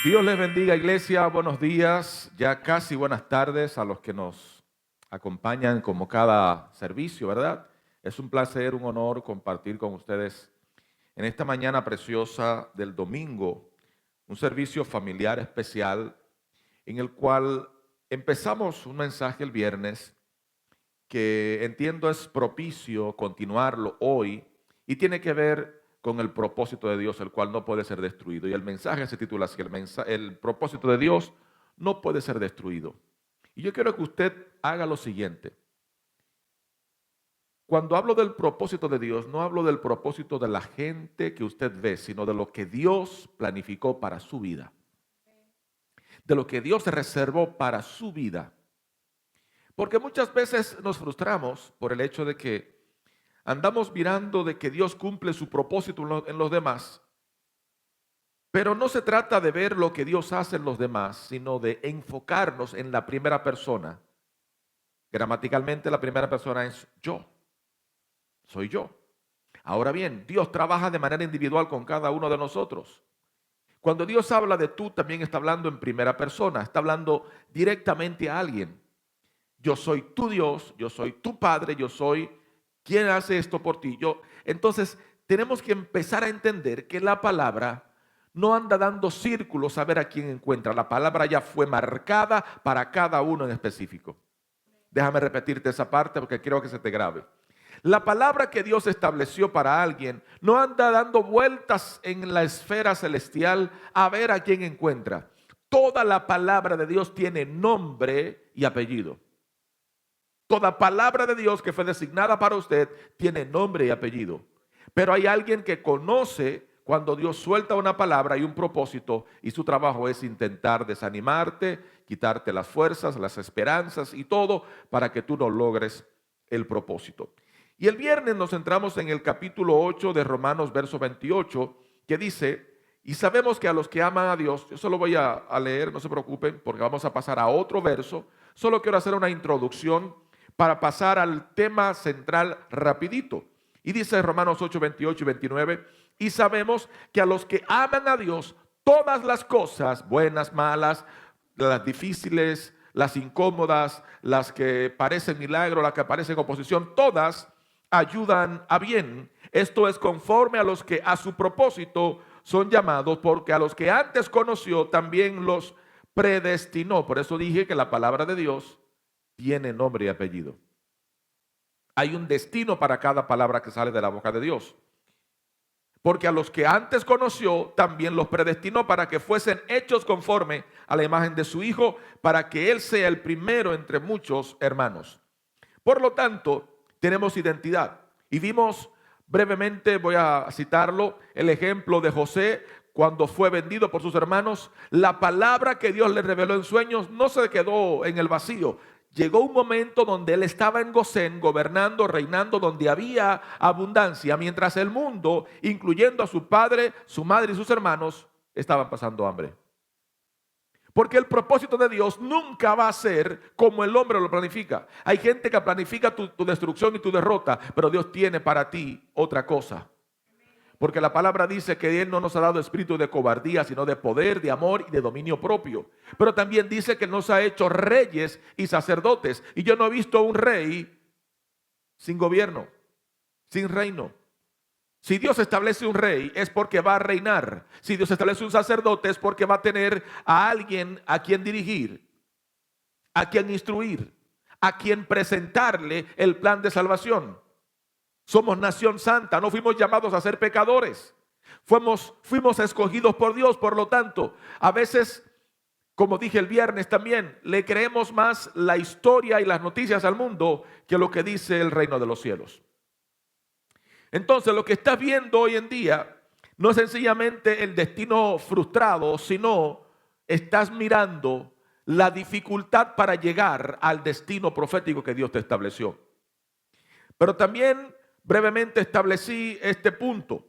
Dios les bendiga, iglesia. Buenos días, ya casi buenas tardes a los que nos acompañan como cada servicio, ¿verdad? Es un placer, un honor compartir con ustedes en esta mañana preciosa del domingo, un servicio familiar especial en el cual empezamos un mensaje el viernes que entiendo es propicio continuarlo hoy y tiene que ver con el propósito de Dios, el cual no puede ser destruido. Y el mensaje se titula así, el propósito de Dios no puede ser destruido. Y yo quiero que usted haga lo siguiente. Cuando hablo del propósito de Dios, no hablo del propósito de la gente que usted ve, sino de lo que Dios planificó para su vida. De lo que Dios reservó para su vida. Porque muchas veces nos frustramos por el hecho de que andamos mirando de que Dios cumple su propósito en los demás, pero no se trata de ver lo que Dios hace en los demás, sino de enfocarnos en la primera persona. Gramaticalmente la primera persona es yo, soy yo. Ahora bien, Dios trabaja de manera individual con cada uno de nosotros. Cuando Dios habla de tú, también está hablando en primera persona, está hablando directamente a alguien. Yo soy tu Dios, yo soy tu Padre, yo soy quien hace esto por ti. Entonces, tenemos que empezar a entender que la palabra no anda dando círculos a ver a quién encuentra. La palabra ya fue marcada para cada uno en específico. Déjame repetirte esa parte porque quiero que se te grabe. La palabra que Dios estableció para alguien no anda dando vueltas en la esfera celestial a ver a quién encuentra. Toda la palabra de Dios tiene nombre y apellido. Toda palabra de Dios que fue designada para usted tiene nombre y apellido. Pero hay alguien que conoce cuando Dios suelta una palabra y un propósito y su trabajo es intentar desanimarte, quitarte las fuerzas, las esperanzas y todo para que tú no logres el propósito. Y el viernes nos centramos en el capítulo 8 de Romanos, verso 28, que dice: y sabemos que a los que aman a Dios, yo solo voy a leer, no se preocupen, porque vamos a pasar a otro verso. Solo quiero hacer una introducción para pasar al tema central rapidito. Y dice Romanos 8, 28 y 29, y sabemos que a los que aman a Dios, todas las cosas, buenas, malas, las difíciles, las incómodas, las que parecen milagro, las que parecen oposición, todas ayudan a bien. Esto es conforme a los que a su propósito son llamados, porque a los que antes conoció también los predestinó. Por eso dije que la palabra de Dios tiene nombre y apellido. Hay un destino para cada palabra que sale de la boca de Dios. Porque a los que antes conoció, también los predestinó para que fuesen hechos conforme a la imagen de su Hijo, para que Él sea el primero entre muchos hermanos. Por lo tanto, tenemos identidad. Y vimos brevemente, voy a citarlo, el ejemplo de José cuando fue vendido por sus hermanos. La palabra que Dios le reveló en sueños no se quedó en el vacío. Llegó un momento donde él estaba en Gosén, gobernando, reinando, donde había abundancia, mientras el mundo, incluyendo a su padre, su madre y sus hermanos, estaban pasando hambre. Porque el propósito de Dios nunca va a ser como el hombre lo planifica. Hay gente que planifica tu destrucción y tu derrota, pero Dios tiene para ti otra cosa. Porque la palabra dice que Él no nos ha dado espíritu de cobardía, sino de poder, de amor y de dominio propio. Pero también dice que nos ha hecho reyes y sacerdotes. Y yo no he visto un rey sin gobierno, sin reino. Si Dios establece un rey es porque va a reinar. Si Dios establece un sacerdote es porque va a tener a alguien a quien dirigir, a quien instruir, a quien presentarle el plan de salvación. Somos nación santa, no fuimos llamados a ser pecadores. Fuimos escogidos por Dios, por lo tanto, a veces, como dije el viernes también, le creemos más la historia y las noticias al mundo que lo que dice el reino de los cielos. Entonces, lo que estás viendo hoy en día no es sencillamente el destino frustrado, sino estás mirando la dificultad para llegar al destino profético que Dios te estableció. Pero también brevemente establecí este punto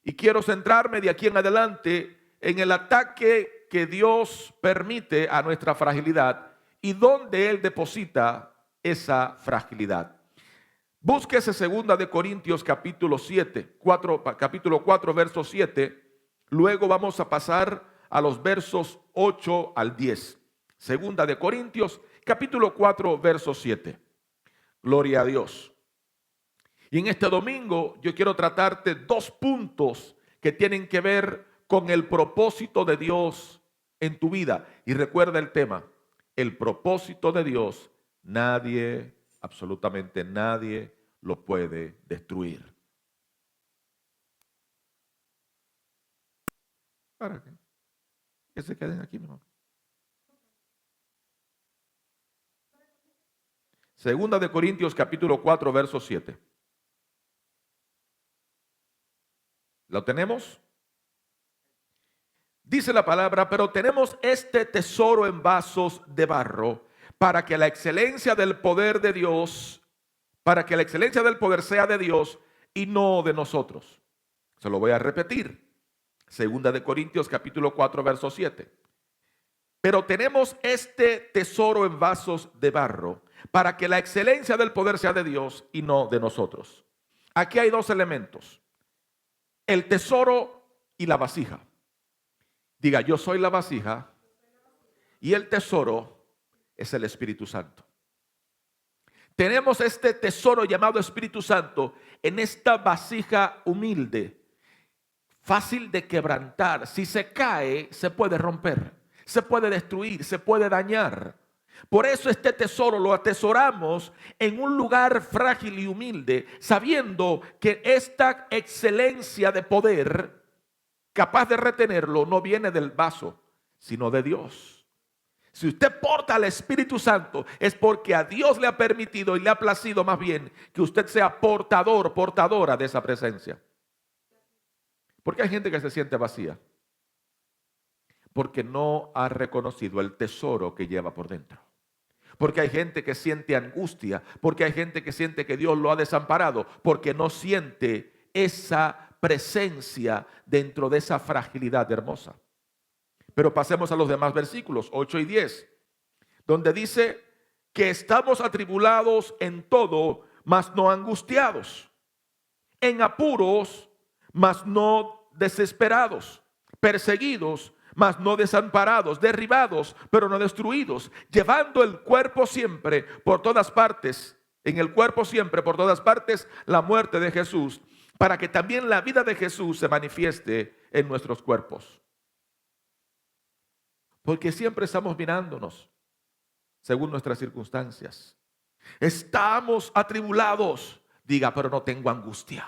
y quiero centrarme de aquí en adelante en el ataque que Dios permite a nuestra fragilidad y dónde Él deposita esa fragilidad. Búsquese 2 de Corintios capítulo 4, verso 7. Luego vamos a pasar a los versos 8 al 10. Segunda de Corintios, capítulo 4, verso 7. Gloria a Dios. Y en este domingo yo quiero tratarte dos puntos que tienen que ver con el propósito de Dios en tu vida. Y recuerda el tema, el propósito de Dios, nadie, absolutamente nadie, lo puede destruir. ¿Para qué? Que se queden aquí mejor. Segunda de Corintios capítulo 4, verso 7. ¿Lo tenemos? Dice la palabra, pero tenemos este tesoro en vasos de barro, para que la excelencia del poder de Dios, para que la excelencia del poder sea de Dios y no de nosotros. Se lo voy a repetir. Segunda de Corintios capítulo 4, verso 7. Pero tenemos este tesoro en vasos de barro, para que la excelencia del poder sea de Dios y no de nosotros. Aquí hay dos elementos: el tesoro y la vasija. Diga, yo soy la vasija y el tesoro es el Espíritu Santo. Tenemos este tesoro llamado Espíritu Santo en esta vasija humilde, fácil de quebrantar. Si se cae, se puede romper, se puede destruir, se puede dañar. Por eso este tesoro lo atesoramos en un lugar frágil y humilde, sabiendo que esta excelencia de poder, capaz de retenerlo, no viene del vaso, sino de Dios. Si usted porta al Espíritu Santo, es porque a Dios le ha permitido y le ha placido más bien que usted sea portador, portadora de esa presencia. ¿Por qué hay gente que se siente vacía? Porque no ha reconocido el tesoro que lleva por dentro. Porque hay gente que siente angustia, porque hay gente que siente que Dios lo ha desamparado, porque no siente esa presencia dentro de esa fragilidad hermosa. Pero pasemos a los demás versículos, 8 y 10, donde dice que estamos atribulados en todo, mas no angustiados, en apuros, mas no desesperados, perseguidos, mas no desamparados, derribados, pero no destruidos, llevando el cuerpo siempre por todas partes, en el cuerpo siempre por todas partes, la muerte de Jesús, para que también la vida de Jesús se manifieste en nuestros cuerpos. Porque siempre estamos mirándonos según nuestras circunstancias. Estamos atribulados. Diga, pero no tengo angustia.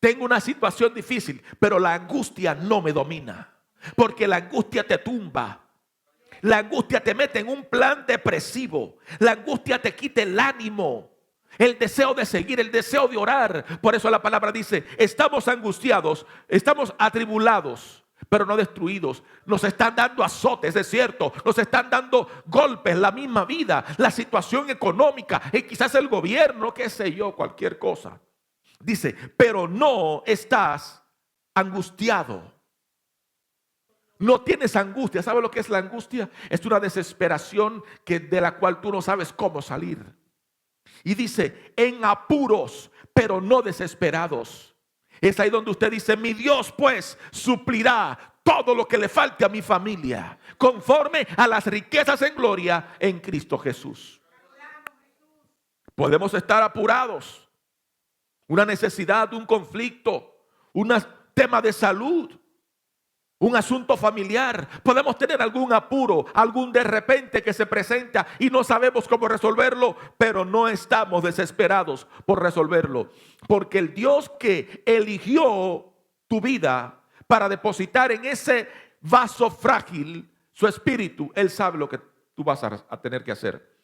Tengo una situación difícil, pero la angustia no me domina. Porque la angustia te tumba. La angustia te mete en un plan depresivo. La angustia te quita el ánimo, el deseo de seguir, el deseo de orar. Por eso la palabra dice, estamos angustiados, estamos atribulados, pero no destruidos. Nos están dando azotes, es cierto. Nos están dando golpes, la misma vida, la situación económica, y quizás el gobierno, qué sé yo, cualquier cosa. Dice, pero no estás angustiado. No tienes angustia. ¿Sabe lo que es la angustia? Es una desesperación de la cual tú no sabes cómo salir. Y dice, en apuros, pero no desesperados. Es ahí donde usted dice, mi Dios pues suplirá todo lo que le falte a mi familia, conforme a las riquezas en gloria en Cristo Jesús. Podemos estar apurados. Una necesidad, un conflicto, un tema de salud, un asunto familiar. Podemos tener algún apuro, algún de repente que se presenta y no sabemos cómo resolverlo, pero no estamos desesperados por resolverlo. Porque el Dios que eligió tu vida para depositar en ese vaso frágil su espíritu, Él sabe lo que tú vas a tener que hacer.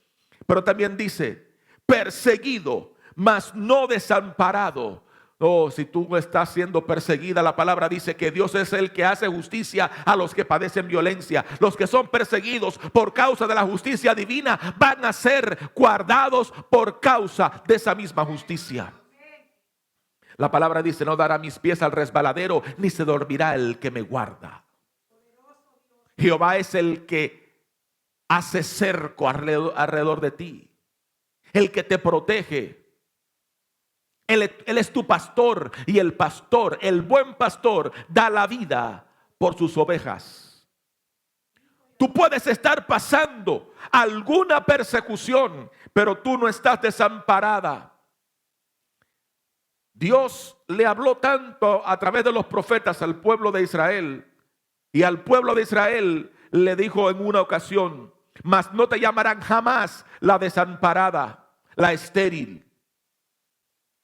Pero también dice, perseguido, mas no desamparado. Oh, si tú estás siendo perseguida, la palabra dice que Dios es el que hace justicia a los que padecen violencia. Los que son perseguidos por causa de la justicia divina van a ser guardados por causa de esa misma justicia. La palabra dice, no dará mis pies al resbaladero, ni se dormirá el que me guarda. Jehová es el que hace cerco alrededor de ti, el que te protege. Él es tu pastor, y el pastor, el buen pastor, da la vida por sus ovejas. Tú puedes estar pasando alguna persecución, pero tú no estás desamparada. Dios le habló tanto a través de los profetas al pueblo de Israel, y al pueblo de Israel le dijo en una ocasión: mas no te llamarán jamás la desamparada, la estéril,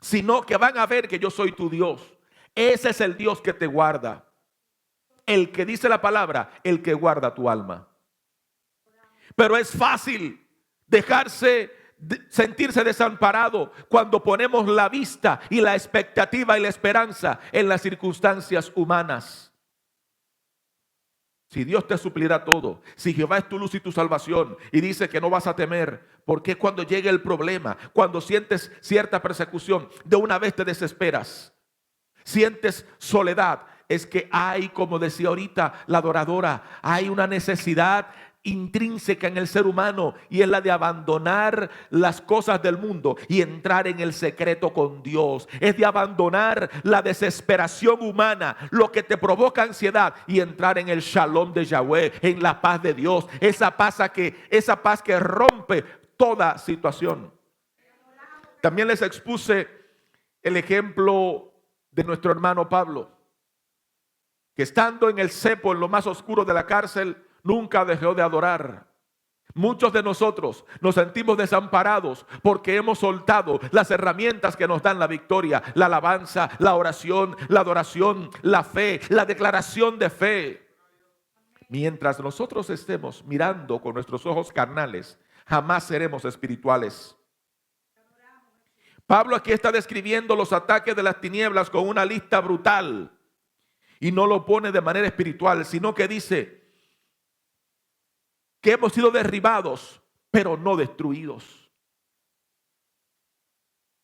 sino que van a ver que yo soy tu Dios. Ese es el Dios que te guarda, el que dice la palabra, el que guarda tu alma. Pero es fácil sentirse desamparado cuando ponemos la vista y la expectativa y la esperanza en las circunstancias humanas. Si Dios te suplirá todo, si Jehová es tu luz y tu salvación, y dice que no vas a temer, porque cuando llegue el problema, cuando sientes cierta persecución, de una vez te desesperas, sientes soledad, es que hay, como decía ahorita la adoradora, hay una necesidad intrínseca en el ser humano, y es la de abandonar las cosas del mundo y entrar en el secreto con Dios. Es de abandonar la desesperación humana, lo que te provoca ansiedad, y entrar en el shalom de Yahweh, en la paz de Dios, esa paz que rompe toda situación. También les expuse el ejemplo de nuestro hermano Pablo, que estando en el cepo, en lo más oscuro de la cárcel, nunca dejó de adorar. Muchos de nosotros nos sentimos desamparados porque hemos soltado las herramientas que nos dan la victoria: la alabanza, la oración, la adoración, la fe, la declaración de fe. Mientras nosotros estemos mirando con nuestros ojos carnales, jamás seremos espirituales. Pablo aquí está describiendo los ataques de las tinieblas con una lista brutal, y no lo pone de manera espiritual, sino que dice que hemos sido derribados, pero no destruidos.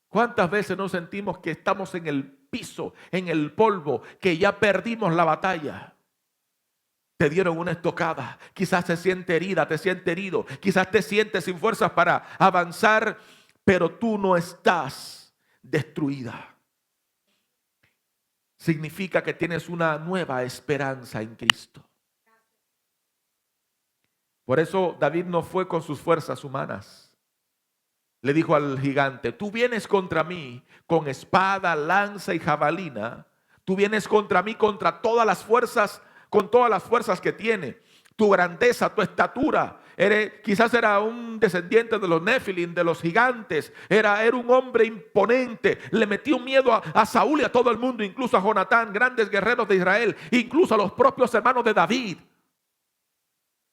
¿Cuántas veces nos sentimos que estamos en el piso, en el polvo, que ya perdimos la batalla? Te dieron una estocada, quizás te sientes herida, te sientes herido, quizás te sientes sin fuerzas para avanzar, pero tú no estás destruida. Significa que tienes una nueva esperanza en Cristo. Por eso David no fue con sus fuerzas humanas. Le dijo al gigante: tú vienes contra mí con espada, lanza y jabalina. Tú vienes contra mí contra todas las fuerzas, con todas las fuerzas que tiene. Tu grandeza, tu estatura. Quizás era un descendiente de los Nefilim, de los gigantes. Era un hombre imponente. Le metió miedo a Saúl y a todo el mundo, incluso a Jonatán, grandes guerreros de Israel, incluso a los propios hermanos de David.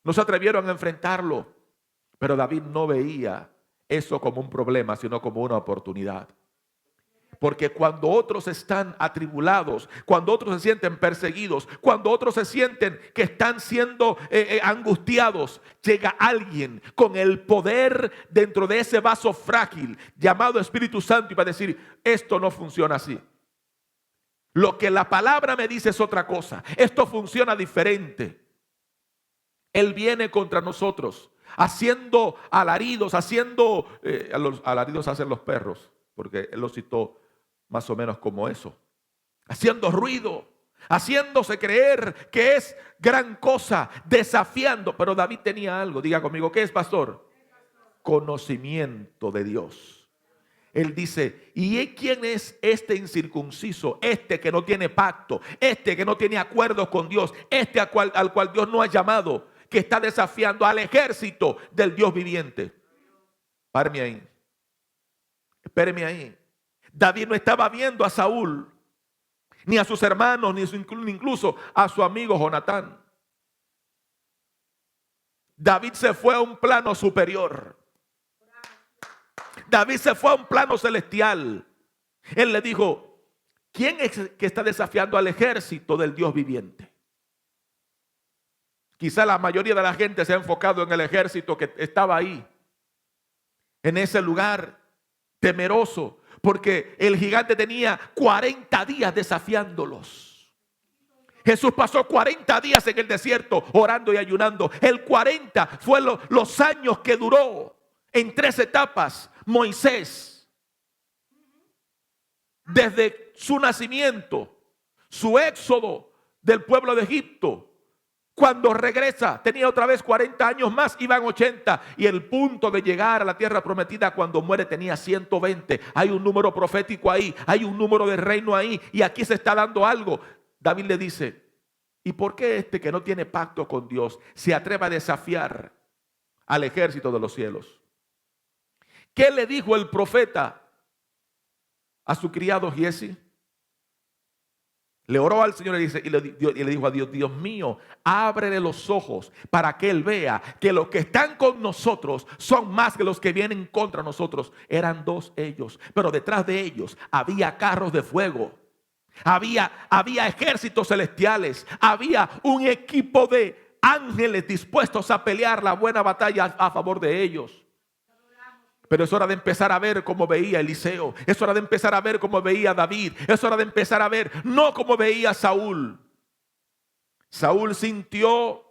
No se atrevieron a enfrentarlo, pero David no veía eso como un problema, sino como una oportunidad. Porque cuando otros están atribulados, cuando otros se sienten perseguidos, cuando otros se sienten que están siendo angustiados, llega alguien con el poder dentro de ese vaso frágil llamado Espíritu Santo, y va a decir: esto no funciona así. Lo que la palabra me dice es otra cosa. Esto funciona diferente. Él viene contra nosotros haciendo alaridos, los alaridos hacen los perros, porque él lo citó más o menos como eso, haciendo ruido, haciéndose creer que es gran cosa, desafiando. Pero David tenía algo, diga conmigo, ¿qué es, pastor? Conocimiento de Dios. Él dice: ¿y quién es este incircunciso? Este que no tiene pacto, este que no tiene acuerdos con Dios, este al cual Dios no ha llamado, que está desafiando al ejército del Dios viviente. Páreme ahí. Espéreme ahí. David no estaba viendo a Saúl, ni a sus hermanos, ni incluso a su amigo Jonatán. David se fue a un plano superior. David se fue a un plano celestial. Él le dijo: ¿quién es que está desafiando al ejército del Dios viviente? Quizá la mayoría de la gente se ha enfocado en el ejército que estaba ahí, en ese lugar temeroso, porque el gigante tenía 40 días desafiándolos. Jesús pasó 40 días en el desierto orando y ayunando. El 40 fue los años que duró en 3 etapas Moisés. Desde su nacimiento, su éxodo, del pueblo de Egipto. Cuando regresa, tenía otra vez 40 años más, iban 80. Y el punto de llegar a la tierra prometida, cuando muere, tenía 120. Hay un número profético ahí, hay un número de reino ahí. Y aquí se está dando algo. David le dice, ¿y por qué este que no tiene pacto con Dios se atreve a desafiar al ejército de los cielos? ¿Qué le dijo el profeta a su criado Giesi? Le oró al Señor y le dijo a Dios, Dios mío, ábrele los ojos para que Él vea que los que están con nosotros son más que los que vienen contra nosotros. Eran dos ellos, pero detrás de ellos había carros de fuego. Había ejércitos celestiales. Había un equipo de ángeles dispuestos a pelear la buena batalla a favor de ellos. Pero es hora de empezar a ver cómo veía Eliseo. Es hora de empezar a ver cómo veía David. Es hora de empezar a ver, no como veía Saúl. Saúl sintió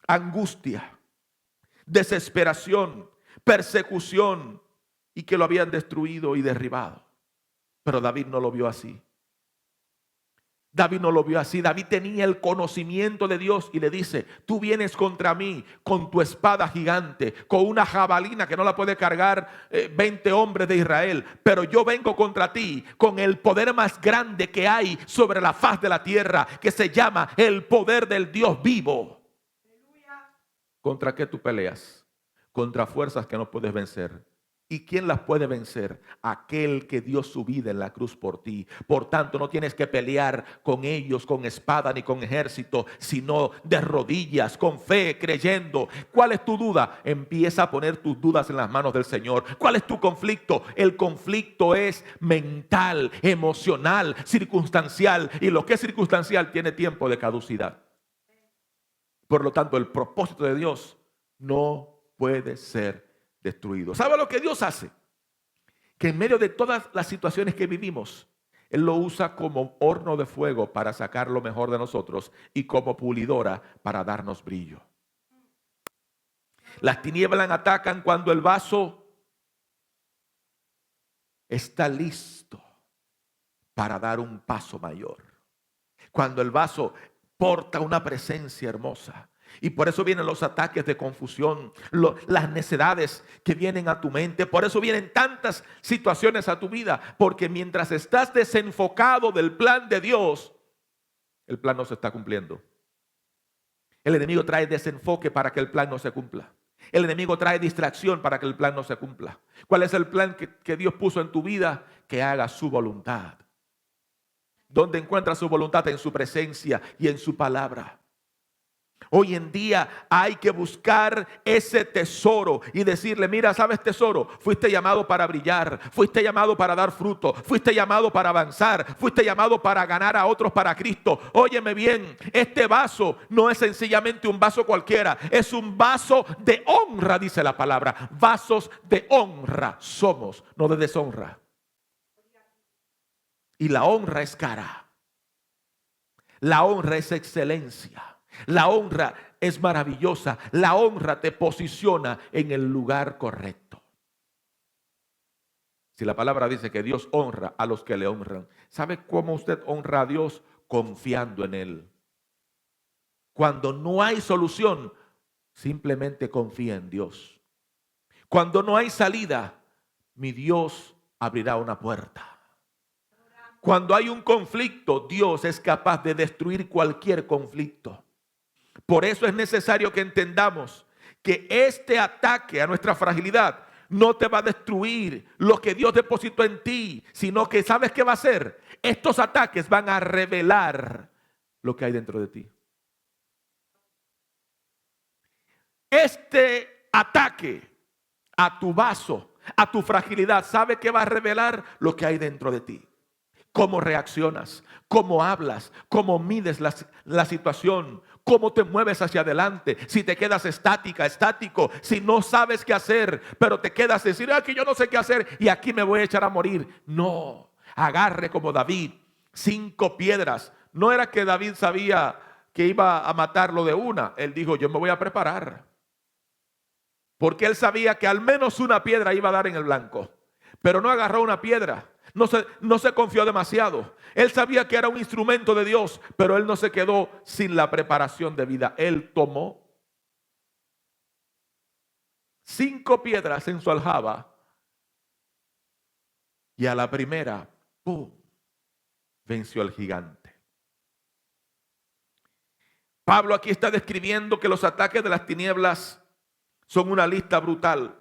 angustia, desesperación, persecución y que lo habían destruido y derribado. Pero David no lo vio así. David no lo vio así. David tenía el conocimiento de Dios y le dice, tú vienes contra mí con tu espada gigante, con una jabalina que no la puede cargar 20 hombres de Israel, pero yo vengo contra ti con el poder más grande que hay sobre la faz de la tierra, que se llama el poder del Dios vivo. ¿Contra qué tú peleas? Contra fuerzas que no puedes vencer. ¿Y quién las puede vencer? Aquel que dio su vida en la cruz por ti. Por tanto, no tienes que pelear con ellos, con espada ni con ejército, sino de rodillas, con fe, creyendo. ¿Cuál es tu duda? Empieza a poner tus dudas en las manos del Señor. ¿Cuál es tu conflicto? El conflicto es mental, emocional, circunstancial. Y lo que es circunstancial tiene tiempo de caducidad. Por lo tanto, el propósito de Dios no puede ser destruido. ¿Sabe lo que Dios hace? Que en medio de todas las situaciones que vivimos, Él lo usa como horno de fuego para sacar lo mejor de nosotros y como pulidora para darnos brillo. Las tinieblas atacan cuando el vaso está listo para dar un paso mayor. Cuando el vaso porta una presencia hermosa. Y por eso vienen los ataques de confusión, las necedades que vienen a tu mente. Por eso vienen tantas situaciones a tu vida. Porque mientras estás desenfocado del plan de Dios, el plan no se está cumpliendo. El enemigo trae desenfoque para que el plan no se cumpla. El enemigo trae distracción para que el plan no se cumpla. ¿Cuál es el plan que Dios puso en tu vida? Que haga su voluntad. ¿Dónde encuentra su voluntad? En su presencia y en su palabra. Hoy en día hay que buscar ese tesoro y decirle, mira, ¿sabes tesoro? Fuiste llamado para brillar, fuiste llamado para dar fruto, fuiste llamado para avanzar, fuiste llamado para ganar a otros para Cristo. Óyeme bien, este vaso no es sencillamente un vaso cualquiera, es un vaso de honra, dice la palabra. Vasos de honra somos, no de deshonra. Y la honra es cara. La honra es excelencia. La honra es maravillosa. La honra te posiciona en el lugar correcto. Si la palabra dice que Dios honra a los que le honran, ¿sabe cómo usted honra a Dios? Confiando en Él. Cuando no hay solución, simplemente confía en Dios. Cuando no hay salida, mi Dios abrirá una puerta. Cuando hay un conflicto, Dios es capaz de destruir cualquier conflicto. Por eso es necesario que entendamos que este ataque a nuestra fragilidad no te va a destruir lo que Dios depositó en ti, sino que ¿sabes qué va a hacer? Estos ataques van a revelar lo que hay dentro de ti. Este ataque a tu vaso, a tu fragilidad, ¿sabe qué va a revelar? Lo que hay dentro de ti. Cómo reaccionas, cómo hablas, cómo mides la situación, cómo te mueves hacia adelante. Si te quedas estático, si no sabes qué hacer, pero te quedas a decir, que yo no sé qué hacer y aquí me voy a echar a morir. No, agarre como David 5 piedras. No era que David sabía que iba a matarlo de una. Él dijo, yo me voy a preparar. Porque él sabía que al menos una piedra iba a dar en el blanco. pero no agarró una piedra. No se confió demasiado. Él sabía que era un instrumento de Dios, pero él no se quedó sin la preparación debida. Él tomó 5 piedras en su aljaba y a la primera, ¡pum!, venció al gigante. Pablo aquí está describiendo que los ataques de las tinieblas son una lista brutal.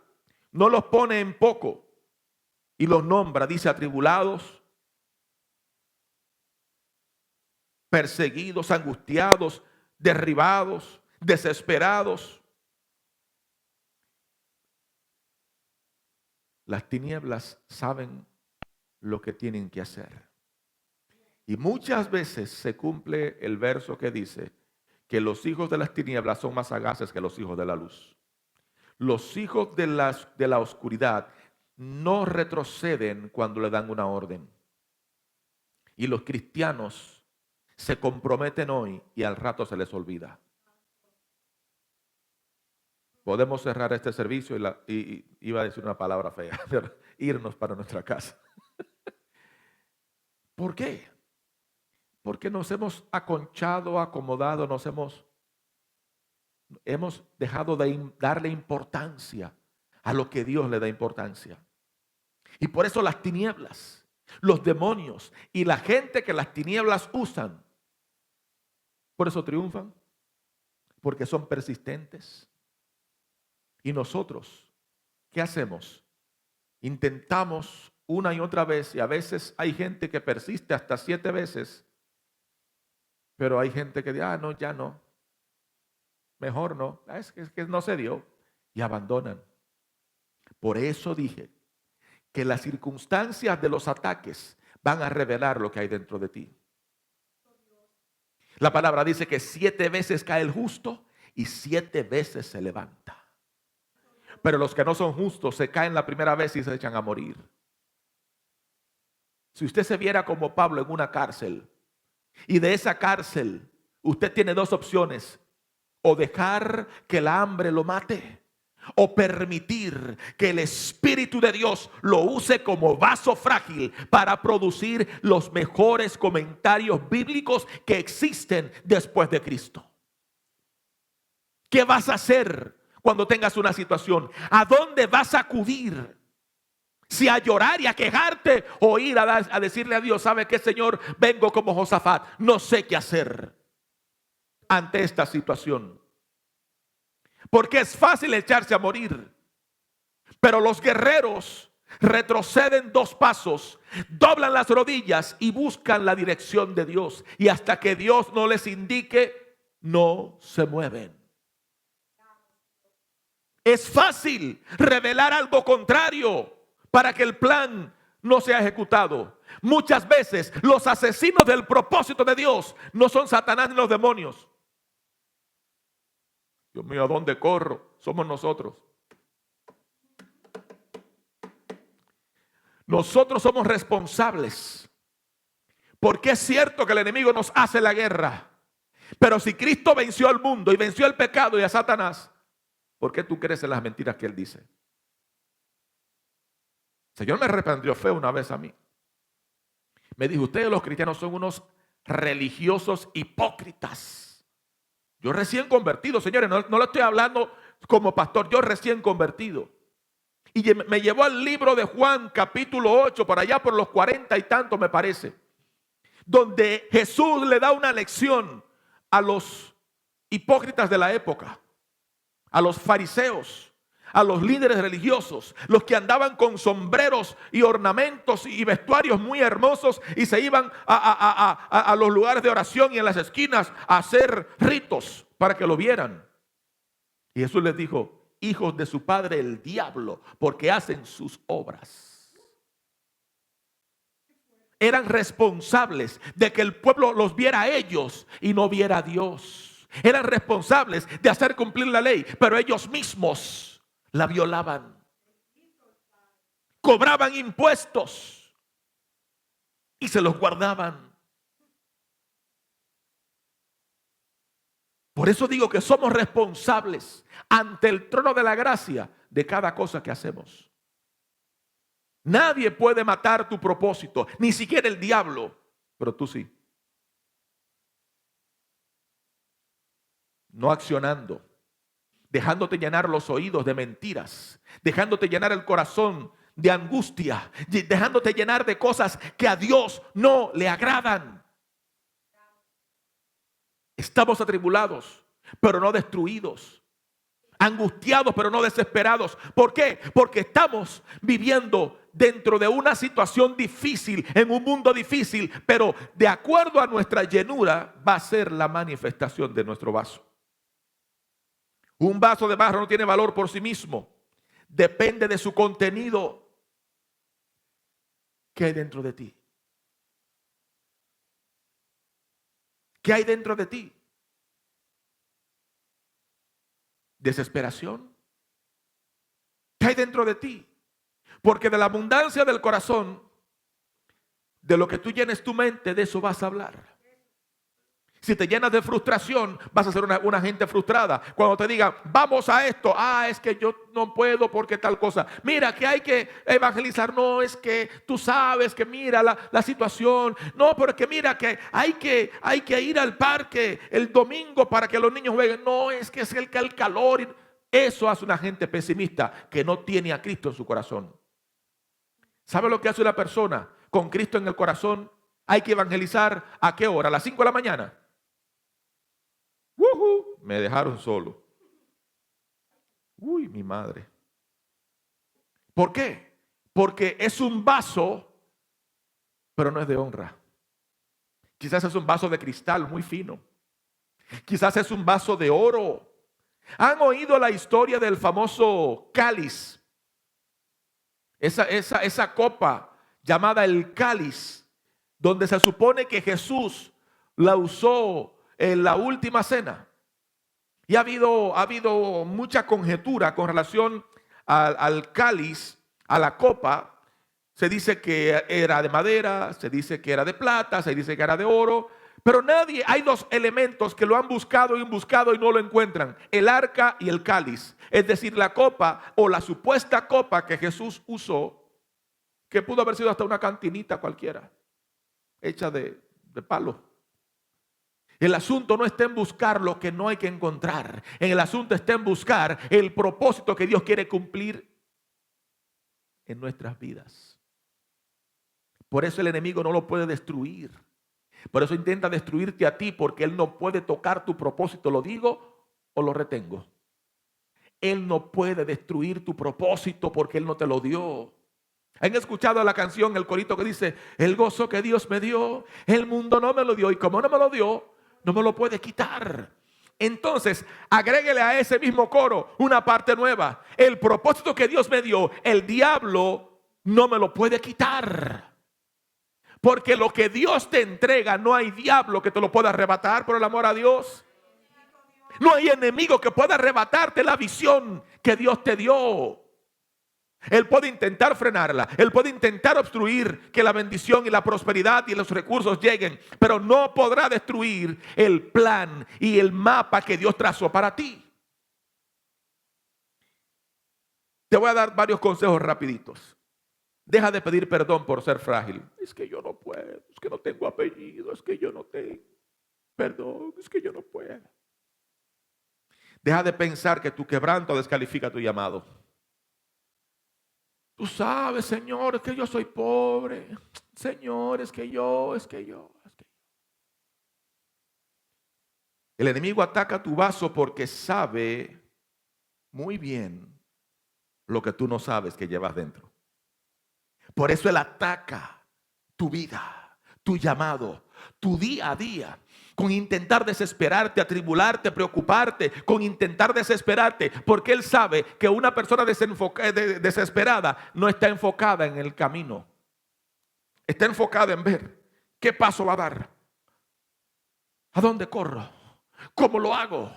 No los pone en poco y los nombra, dice: atribulados, perseguidos, angustiados, derribados, desesperados. Las tinieblas saben lo que tienen que hacer. Y muchas veces se cumple el verso que dice que los hijos de las tinieblas son más sagaces que los hijos de la luz. Los hijos de la oscuridad no retroceden cuando le dan una orden. Y los cristianos se comprometen hoy y al rato se les olvida. Podemos cerrar este servicio y iba a decir una palabra fea, irnos para nuestra casa. ¿Por qué? Porque nos hemos aconchado, acomodado, hemos dejado de darle importancia a lo que Dios le da importancia. Y por eso las tinieblas, los demonios y la gente que las tinieblas usan, por eso triunfan, porque son persistentes. Y nosotros, ¿qué hacemos? Intentamos una y otra vez, y a veces hay gente que persiste hasta 7 veces, pero hay gente que dice: no, ya no, mejor no, es que no se dio, y abandonan. Por eso dije que las circunstancias de los ataques van a revelar lo que hay dentro de ti. La palabra dice que 7 veces cae el justo y 7 veces se levanta. Pero los que no son justos se caen la primera vez y se echan a morir. Si usted se viera como Pablo en una cárcel, y de esa cárcel usted tiene 2 opciones: o dejar que el hambre lo mate, o permitir que el Espíritu de Dios lo use como vaso frágil para producir los mejores comentarios bíblicos que existen después de Cristo. ¿Qué vas a hacer cuando tengas una situación? ¿A dónde vas a acudir? Si a llorar y a quejarte, o ir a decirle a Dios: ¿sabe qué, Señor? Vengo como Josafat, no sé qué hacer ante esta situación. Porque es fácil echarse a morir, pero los guerreros retroceden 2 pasos, doblan las rodillas y buscan la dirección de Dios. Y hasta que Dios no les indique, no se mueven. Es fácil revelar algo contrario para que el plan no sea ejecutado. Muchas veces los asesinos del propósito de Dios no son Satanás ni los demonios. Dios mío, ¿a dónde corro? Somos nosotros. Nosotros somos responsables. Porque es cierto que el enemigo nos hace la guerra. Pero si Cristo venció al mundo y venció el pecado y a Satanás, ¿por qué tú crees en las mentiras que él dice? El Señor me reprendió feo una vez a mí. Me dijo: ustedes los cristianos son unos religiosos hipócritas. Yo recién convertido, señores, no le estoy hablando como pastor, yo recién convertido. Y me llevó al libro de Juan, capítulo 8, por allá por los 40 y tantos me parece, donde Jesús le da una lección a los hipócritas de la época, a los fariseos, a los líderes religiosos, los que andaban con sombreros y ornamentos y vestuarios muy hermosos y se iban a los lugares de oración y en las esquinas a hacer ritos para que lo vieran. Y Jesús les dijo: hijos de su padre el diablo, porque hacen sus obras. Eran responsables de que el pueblo los viera a ellos y no viera a Dios. Eran responsables de hacer cumplir la ley, pero ellos mismos la violaban. Cobraban impuestos y se los guardaban. Por eso digo que somos responsables ante el trono de la gracia de cada cosa que hacemos. Nadie puede matar tu propósito, ni siquiera el diablo, pero tú sí. No accionando, dejándote llenar los oídos de mentiras, dejándote llenar el corazón de angustia, dejándote llenar de cosas que a Dios no le agradan. Estamos atribulados, pero no destruidos. Angustiados, pero no desesperados. ¿Por qué? Porque estamos viviendo dentro de una situación difícil, en un mundo difícil, pero de acuerdo a nuestra llenura va a ser la manifestación de nuestro vaso. Un vaso de barro no tiene valor por sí mismo. Depende de su contenido. ¿Qué hay dentro de ti? ¿Qué hay dentro de ti? ¿Desesperación? ¿Qué hay dentro de ti? Porque de la abundancia del corazón, de lo que tú llenes tu mente, de eso vas a hablar. Si te llenas de frustración, vas a ser una gente frustrada. Cuando te digan, vamos a esto, es que yo no puedo porque tal cosa. Mira, que hay que evangelizar. No, es que tú sabes que mira la situación. No, pero es que mira que hay que ir al parque el domingo para que los niños jueguen. No, es que es el calor. Eso hace una gente pesimista que no tiene a Cristo en su corazón. ¿Sabe lo que hace una persona con Cristo en el corazón? Hay que evangelizar. ¿A qué hora? ¿A las 5 de la mañana? Me dejaron solo. Uy, mi madre. ¿Por qué? Porque es un vaso, pero no es de honra. Quizás es un vaso de cristal muy fino. Quizás es un vaso de oro. ¿Han oído la historia del famoso cáliz? Esa copa llamada el cáliz, donde se supone que Jesús la usó en la última cena. Y ha habido mucha conjetura con relación al cáliz, a la copa. Se dice que era de madera, se dice que era de plata, se dice que era de oro. Pero hay dos elementos que lo han buscado y no lo encuentran: el arca y el cáliz. Es decir, la copa o la supuesta copa que Jesús usó, que pudo haber sido hasta una cantinita cualquiera, hecha de palo. El asunto no está en buscar lo que no hay que encontrar. El asunto está en buscar el propósito que Dios quiere cumplir en nuestras vidas. Por eso el enemigo no lo puede destruir. Por eso intenta destruirte a ti, porque él no puede tocar tu propósito. ¿Lo digo o lo retengo? Él no puede destruir tu propósito porque él no te lo dio. ¿Han escuchado la canción, el corito que dice: el gozo que Dios me dio, el mundo no me lo dio, y como no me lo dio, no me lo puede quitar? Entonces, agréguele a ese mismo coro una parte nueva: el propósito que Dios me dio, el diablo no me lo puede quitar. Porque lo que Dios te entrega, no hay diablo que te lo pueda arrebatar, por el amor a Dios. No hay enemigo que pueda arrebatarte la visión que Dios te dio. Él puede intentar frenarla, él puede intentar obstruir que la bendición y la prosperidad y los recursos lleguen, pero no podrá destruir el plan y el mapa que Dios trazó para ti. Te voy a dar varios consejos rapiditos. Deja de pedir perdón por ser frágil. Es que yo no puedo, es que no tengo apellido, es que yo no tengo perdón, es que yo no puedo. Deja de pensar que tu quebranto descalifica tu llamado. Tú sabes, Señor, es que yo soy pobre. Señor, es que yo. El enemigo ataca tu vaso porque sabe muy bien lo que tú no sabes que llevas dentro. Por eso él ataca tu vida, tu llamado, tu día a día, con intentar desesperarte, atribularte, preocuparte, con intentar desesperarte, porque él sabe que una persona desesperada no está enfocada en el camino. Está enfocada en ver qué paso va a dar, a dónde corro, cómo lo hago.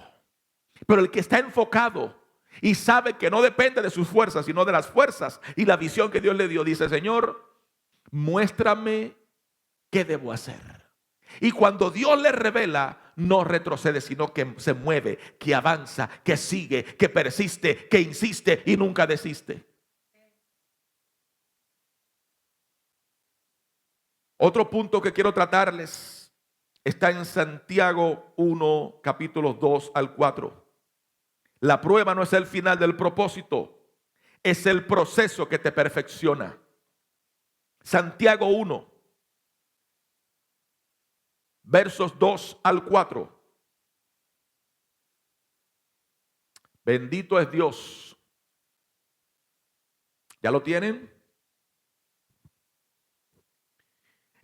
Pero el que está enfocado y sabe que no depende de sus fuerzas, sino de las fuerzas y la visión que Dios le dio, dice: Señor, muéstrame qué debo hacer. Y cuando Dios le revela, no retrocede, sino que se mueve, que avanza, que sigue, que persiste, que insiste y nunca desiste. Otro punto que quiero tratarles está en Santiago 1, capítulos 2 al 4. La prueba no es el final del propósito, es el proceso que te perfecciona. Santiago 1, versos 2 al 4. Bendito es Dios. ¿Ya lo tienen?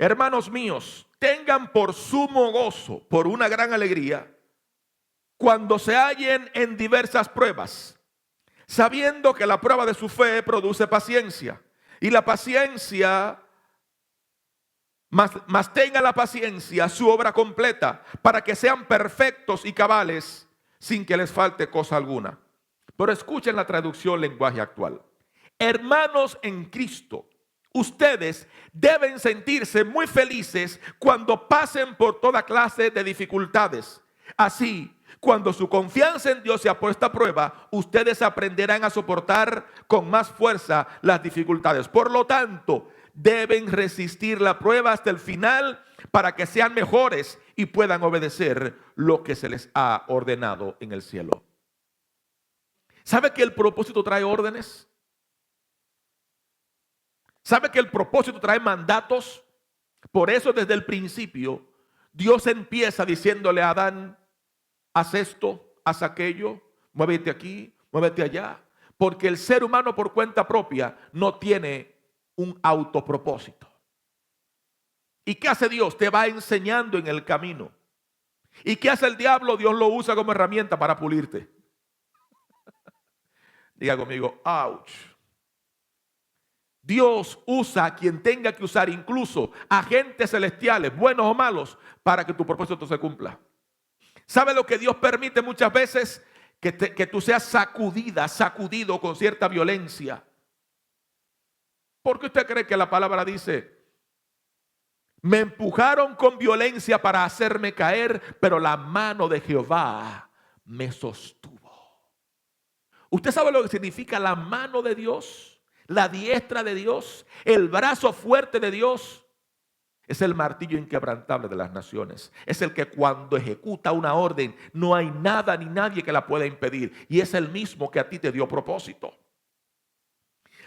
Hermanos míos, tengan por sumo gozo, por una gran alegría, cuando se hallen en diversas pruebas, sabiendo que la prueba de su fe produce paciencia. Y la paciencia, más tenga la paciencia su obra completa, para que sean perfectos y cabales, sin que les falte cosa alguna. Pero escuchen la traducción lenguaje actual. Hermanos en Cristo, ustedes deben sentirse muy felices cuando pasen por toda clase de dificultades. Así, cuando su confianza en Dios sea puesta a prueba, ustedes aprenderán a soportar con más fuerza las dificultades. Por lo tanto, deben resistir la prueba hasta el final para que sean mejores y puedan obedecer lo que se les ha ordenado en el cielo. ¿Sabe que el propósito trae órdenes? ¿Sabe que el propósito trae mandatos? Por eso desde el principio Dios empieza diciéndole a Adán: haz esto, haz aquello, muévete aquí, muévete allá. Porque el ser humano por cuenta propia no tiene un autopropósito. ¿Y qué hace Dios? Te va enseñando en el camino. ¿Y qué hace el diablo? Dios lo usa como herramienta para pulirte. Diga conmigo, ouch. Dios usa a quien tenga que usar, incluso agentes celestiales, buenos o malos, para que tu propósito se cumpla. ¿Sabe lo que Dios permite muchas veces? Que tú seas sacudido con cierta violencia. ¿Por qué usted cree que la palabra dice: me empujaron con violencia para hacerme caer, pero la mano de Jehová me sostuvo? ¿Usted sabe lo que significa la mano de Dios? La diestra de Dios, el brazo fuerte de Dios. Es el martillo inquebrantable de las naciones. Es el que cuando ejecuta una orden no hay nada ni nadie que la pueda impedir. Y es el mismo que a ti te dio propósito.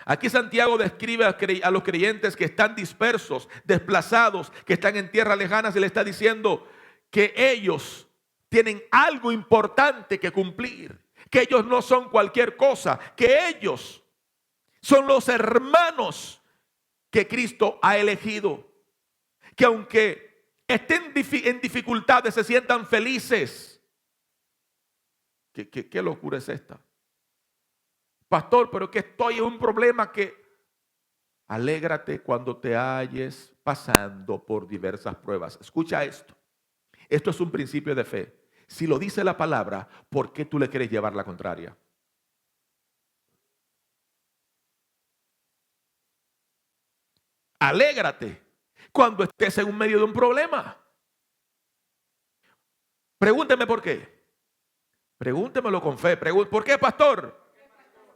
Aquí Santiago describe a los creyentes que están dispersos, desplazados, que están en tierras lejanas, y le está diciendo que ellos tienen algo importante que cumplir, que ellos no son cualquier cosa, que ellos son los hermanos que Cristo ha elegido, que aunque estén en dificultades se sientan felices. ¿Qué locura es esta? Pastor, pero que estoy en un problema que... Alégrate cuando te halles pasando por diversas pruebas. Escucha esto. Esto es un principio de fe. Si lo dice la palabra, ¿por qué tú le quieres llevar la contraria? Alégrate cuando estés en medio de un problema. Pregúnteme por qué. Pregúntemelo con fe. ¿Por qué, pastor?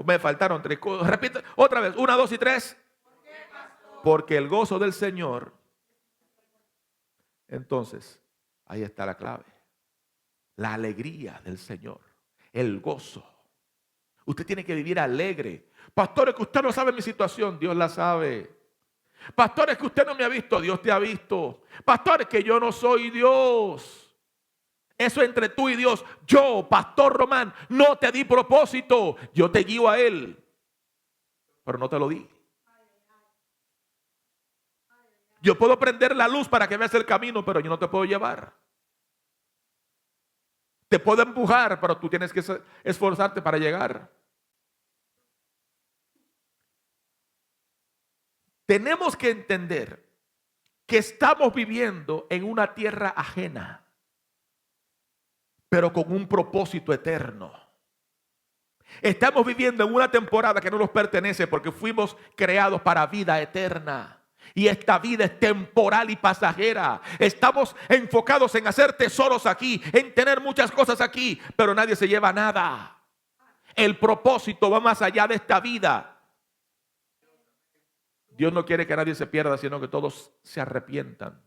Me faltaron 3 cosas. Repite otra vez. 1, 2 y 3. Porque el gozo del Señor. Entonces, ahí está la clave. La alegría del Señor. El gozo. Usted tiene que vivir alegre. Pastor, es que usted no sabe mi situación. Dios la sabe. Pastor, es que usted no me ha visto. Dios te ha visto. Pastor, es que yo no soy Dios. Eso entre tú y Dios. Yo, Pastor Román, no te di propósito. Yo te guío a Él. Pero no te lo di. Yo puedo prender la luz para que veas el camino, pero yo no te puedo llevar. Te puedo empujar, pero tú tienes que esforzarte para llegar. Tenemos que entender que estamos viviendo en una tierra ajena, pero con un propósito eterno. Estamos viviendo en una temporada que no nos pertenece porque fuimos creados para vida eterna. Y esta vida es temporal y pasajera. Estamos enfocados en hacer tesoros aquí, en tener muchas cosas aquí, pero nadie se lleva nada. El propósito va más allá de esta vida. Dios no quiere que nadie se pierda, sino que todos se arrepientan.